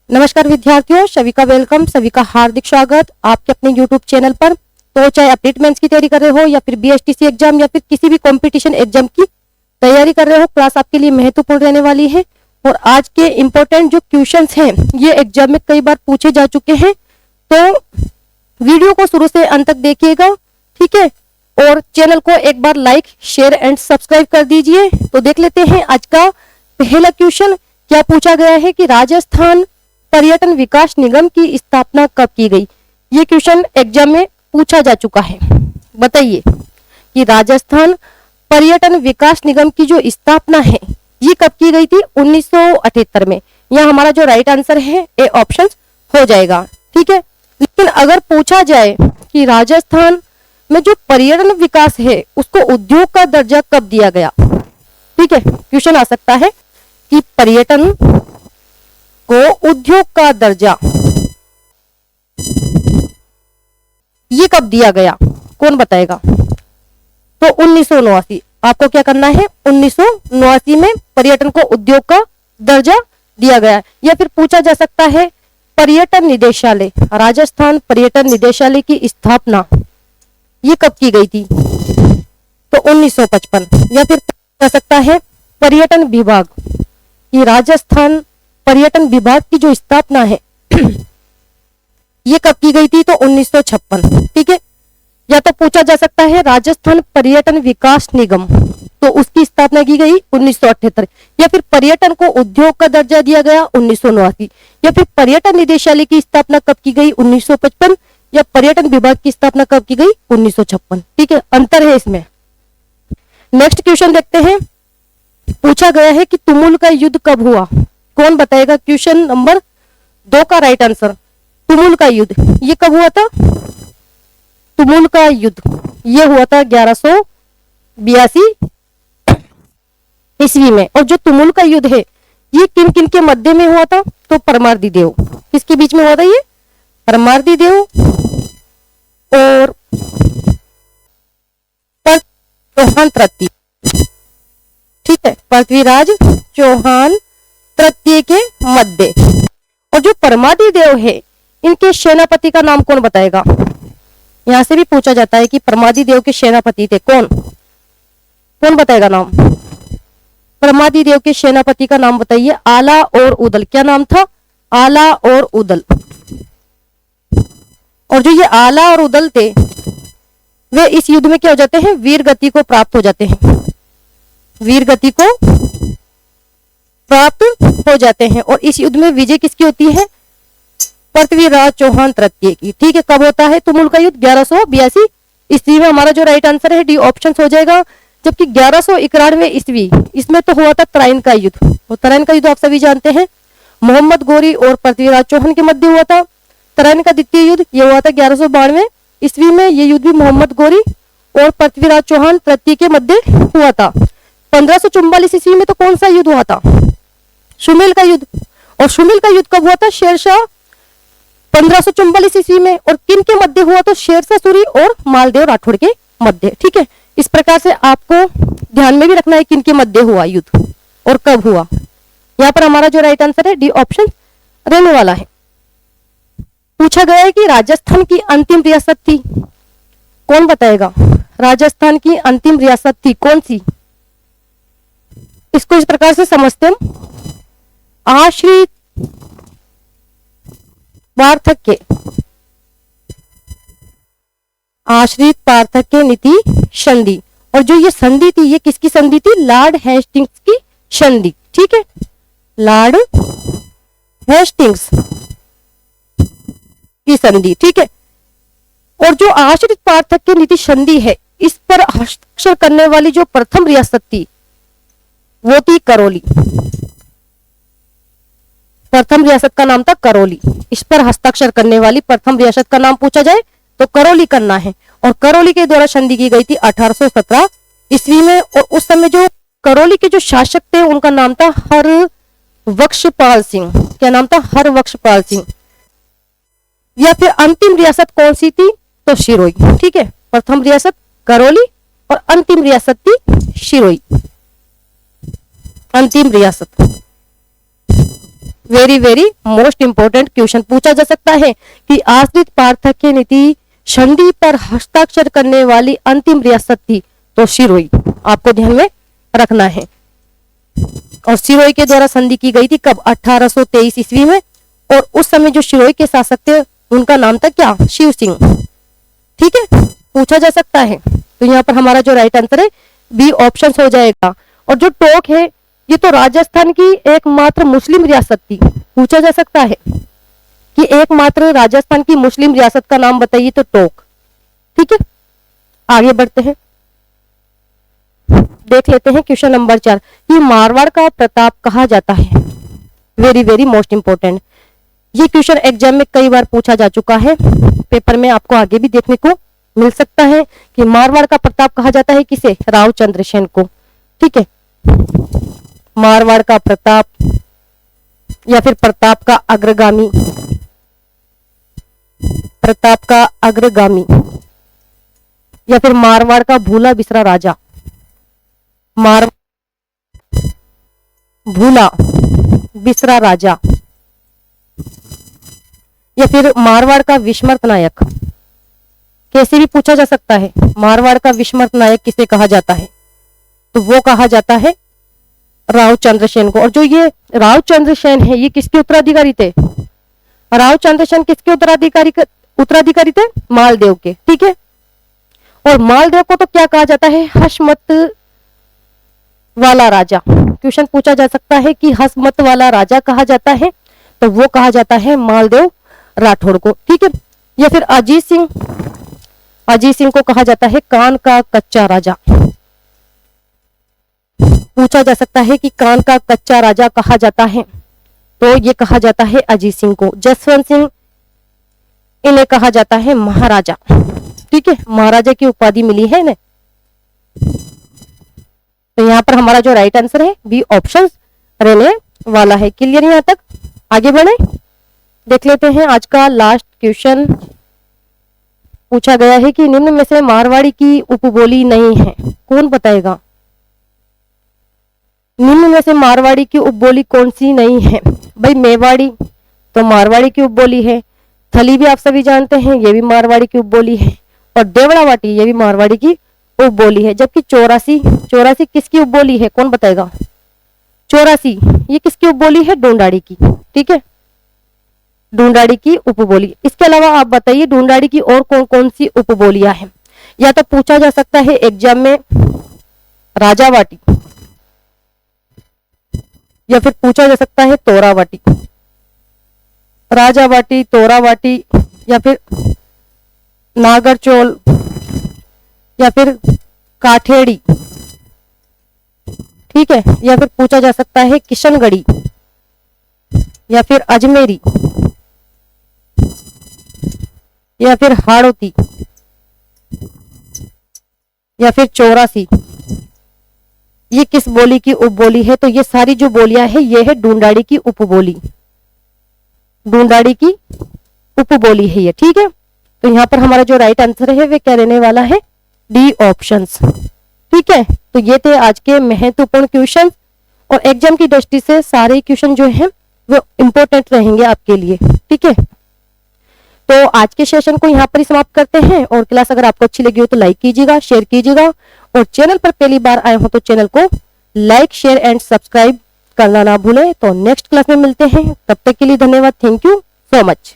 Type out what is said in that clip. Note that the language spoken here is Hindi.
नमस्कार विद्यार्थियों, सभी का वेलकम, सभी का हार्दिक स्वागत आपके अपने YouTube चैनल पर। तो चाहे अपडेट मेंस की तैयारी कर रहे हो या फिर BSTC एग्जाम या फिर किसी भी कंपटीशन एग्जाम की तैयारी कर रहे हो, क्लास आपके लिए महत्वपूर्ण रहने वाली है। और आज के इंपॉर्टेंट जो क्वेश्चंस हैं ये एग्जाम में कई बार पूछे जा चुके हैं, तो वीडियो को शुरू से अंत तक देखिएगा, ठीक है। और चैनल को एक बार लाइक, शेयर एंड सब्सक्राइब कर दीजिए। तो देख लेते हैं आज का पहला क्वेश्चन क्या पूछा गया है कि राजस्थान पर्यटन विकास निगम की स्थापना कब की गई। ये क्वेश्चन एग्जाम में पूछा जा चुका है। बताइए कि राजस्थान पर्यटन विकास निगम की जो स्थापना है ये कब की गई थी। 1978 में। यह हमारा जो राइट आंसर है ए ऑप्शन हो जाएगा, ठीक है। लेकिन अगर पूछा जाए कि राजस्थान में जो पर्यटन विकास है उसको उद्योग का दर्जा कब दिया गया, ठीक है। क्वेश्चन आ सकता है कि पर्यटन को उद्योग का दर्जा ये कब दिया गया, कौन बताएगा। तो 1989। आपको क्या करना है, 1989 में पर्यटन को उद्योग का दर्जा दिया गया। या फिर पूछा जा सकता है पर्यटन निदेशालय, राजस्थान पर्यटन निदेशालय की स्थापना ये कब की गई थी, तो 1955। या फिर पूछा जा सकता है पर्यटन विभाग, कि राजस्थान पर्यटन विभाग की जो स्थापना है ये कब की गई थी, तो 1956, ठीक है। या तो पूछा जा सकता है राजस्थान पर्यटन विकास निगम, तो उसकी स्थापना की गई 1978। या फिर पर्यटन को उद्योग का दर्जा दिया गया 1989। या फिर पर्यटन निदेशालय की स्थापना कब की गई 1955। या पर्यटन विभाग की स्थापना कब की गई 1956, ठीक है। अंतर है इसमें। नेक्स्ट क्वेश्चन देखते हैं। पूछा गया है कि तुमुल का युद्ध कब हुआ, कौन बताएगा। क्वेश्चन नंबर 2 का राइट आंसर तुमुल का युद्ध ये कब हुआ था। तुमुल का युद्ध ये हुआ था 1182 ईस्वी में। और जो तुमुल का युद्ध है ये किन किन के मध्य में हुआ था, तो परमार्दी देव, किसके बीच में हुआ था ये, परमार्दी देव और चौहान तृतीय, ठीक है। पृथ्वीराज चौहान तृतीय के मध्य। और जो परमार्दी देव है इनके सेनापति का नाम कौन बताएगा। यहां से भी पूछा जाता है कि परमार्दी देव के सेनापति थे कौन, कौन बताएगा नाम। परमार्दी देव के सेनापति का नाम बताइए। आला और उदल, क्या नाम था, आला और उदल। और जो ये आला और उदल थे वे इस युद्ध में क्या हो जाते हैं, वीर गति को प्राप्त हो जाते हैं, वीर गति को प्राप्त हो जाते हैं। और इस युद्ध में विजय किसकी होती है, पृथ्वीराज चौहान तृतीय की, ठीक है। कब होता है तुमुल का युद्ध, 1182 ईस्वी में। हमारा जो राइट आंसर है डी ऑप्शन हो जाएगा। जबकि 1191 ईस्वी इसमें तो हुआ था तराइन का युद्ध। और तराइन का युद्ध आप सभी जानते हैं मोहम्मद गोरी और पृथ्वीराज चौहान के मध्य हुआ था। तराइन का द्वितीय युद्ध ये हुआ था 1192 ईस्वी में। ये युद्ध भी मोहम्मद गोरी और पृथ्वीराज चौहान तृतीय के मध्य हुआ था। 1544 ईस्वी में तो कौन सा युद्ध हुआ था, सुमेल का युद्ध। और सुमेल का युद्ध कब हुआ था, शेरशाह 1544 ईस्वी में। और किन के मध्य हुआ, तो शेरशाह सूरी और मालदेव राठौड़ के मध्य, ठीक है। इस प्रकार से आपको ध्यान में भी रखना है किन के मध्य हुआ युद्ध और कब हुआ। यहाँ पर हमारा जो राइट आंसर है डी ऑप्शन रहने वाला है। पूछा गया है कि राजस्थान की अंतिम रियासत थी, कौन बताएगा। राजस्थान की अंतिम रियासत थी कौन सी। इसको इस प्रकार से समझते हम, आश्रित पार्थक्य, आश्रित पार्थक्य नीति संधि। और जो ये संधि थी ये किसकी संधि थी, लॉर्ड हेस्टिंग्स की संधि, ठीक है। लॉर्ड हेस्टिंग्स की संधि, ठीक है। और जो आश्रित पार्थक्य नीति संधि है इस पर हस्ताक्षर करने वाली जो प्रथम रियासत थी वो थी करौली। प्रथम रियासत का नाम था करौली। इस पर हस्ताक्षर करने वाली प्रथम रियासत का नाम पूछा जाए तो करौली करना है। और करौली के द्वारा संधि की गई थी 1817 ईस्वी में। और उस समय जो करौली के जो शासक थे उनका नाम था हरबख्शपाल सिंह। क्या नाम था, हरबख्शपाल सिंह। या फिर अंतिम रियासत कौन सी थी, तो शिरोई, ठीक है। प्रथम रियासत करौली और अंतिम रियासत थी शिरोई। अंतिम रियासत very very most important question पूछा जा सकता है कि आश्रित पार्थक्य नीति संधि पर हस्ताक्षर करने वाली अंतिम रियासत थी, तो सिरोही, आपको ध्यान में रखना है। और सिरोही के द्वारा संधि की गई थी कब? 1823 ईस्वी में। और उस समय जो सिरोही के शासक थे उनका नाम था क्या? शिव सिंह। ठीक है, पूछा जा सकता है। तो यहाँ पर हमारा जो राइट आंसर है बी ऑप्शन हो जाएगा। और जो टोंक है ये तो राजस्थान की एकमात्र मुस्लिम रियासत थी। पूछा जा सकता है कि एकमात्र राजस्थान की मुस्लिम रियासत का नाम बताइए, तो टोंक। ठीक है, आगे बढ़ते हैं, देख लेते हैं क्वेश्चन नंबर 4 कि मारवाड़ का प्रताप कहा जाता है। Very very most important. ये क्वेश्चन एग्जाम में कई बार पूछा जा चुका है, पेपर में आपको आगे भी देखने को मिल सकता है कि मारवाड़ का प्रताप कहा जाता है किसे? राव चंद्रसेन को। ठीक है, मारवाड़ का प्रताप या फिर प्रताप का अग्रगामी, प्रताप का अग्रगामी या फिर मारवाड़ का भूला बिसरा राजा, भूला बिसरा राजा, या फिर मारवाड़ का विस्मृत नायक, कैसे भी पूछा जा सकता है। मारवाड़ का विस्मृत नायक किसे कहा जाता है? तो वो कहा जाता है राव चंद्रसेन को। और जो ये राव चंद्रसेन है ये किसके उत्तराधिकारी थे? राव चंद्रसेन किसके उत्तराधिकारी थे? मालदेव के। ठीक है, और मालदेव को तो क्या कहा जाता है? हसमत वाला राजा। क्वेश्चन पूछा जा सकता है कि हसमत वाला राजा कहा जाता है, तो वो कहा जाता है मालदेव राठौड़ को। ठीक है, या फिर अजीत सिंह को कहा जाता है कान का कच्चा राजा। पूछा जा सकता है कि कान का कच्चा राजा कहा जाता है, तो ये कहा जाता है अजीत सिंह को। जसवंत सिंह, इन्हें कहा जाता है महाराजा। ठीक है, महाराजा की उपाधि मिली है इन्हें। तो यहाँ पर हमारा जो राइट आंसर है बी ऑप्शन रहने वाला है। क्लियर यहाँ तक? आगे बढ़े, देख लेते हैं आज का लास्ट क्वेश्चन। पूछा गया है कि निम्न में से मारवाड़ी की उपबोली नहीं है, कौन बताएगा? निम्न में से मारवाड़ी की उपबोली कौन सी नहीं है? भाई मेवाड़ी तो मारवाड़ी की उपबोली है, थली भी आप सभी जानते हैं ये भी मारवाड़ी की उपबोली है, और देवड़ावाटी ये भी मारवाड़ी की उपबोली है। जबकि चौरासी किसकी उपबोली है, कौन बताएगा? चौरासी ये किसकी उपबोली है? ढूंढाड़ी की। ठीक है, ढूंढाड़ी की उपबोली। इसके अलावा आप बताइए ढूंढाड़ी की और कौन कौन सी उपबोलियां हैं? या तो पूछा जा सकता है एग्जाम में राजावाटी, या फिर पूछा जा सकता है तोरावाटी, राजावाटी, तोरावाटी, या फिर नागरचोल, या फिर काठेड़ी। ठीक है, या फिर पूछा जा सकता है किशनगढ़ी, या फिर अजमेरी, या फिर हाड़ौती, या फिर चौरासी। ये किस बोली की उपबोली है? तो ये सारी जो बोलियां है ये है ढूंढाड़ी की उपबोली, ढूंढाड़ी की उपबोली है ये। ठीक है, तो यहाँ पर हमारा जो राइट आंसर है वे क्या रहने वाला है? D options. ठीक है, तो ये थे आज के महत्वपूर्ण क्वेश्चन, और एग्जाम की दृष्टि से सारे क्वेश्चन जो हैं वो इंपॉर्टेंट रहेंगे आपके लिए। ठीक है, तो आज के सेशन को यहाँ पर ही समाप्त करते हैं। और क्लास अगर आपको अच्छी लगी हो तो लाइक कीजिएगा, शेयर कीजिएगा, और चैनल पर पहली बार आए हो तो चैनल को लाइक, शेयर एंड सब्सक्राइब करना ना भूलें। तो नेक्स्ट क्लास में मिलते हैं, तब तक के लिए धन्यवाद। Thank you so much.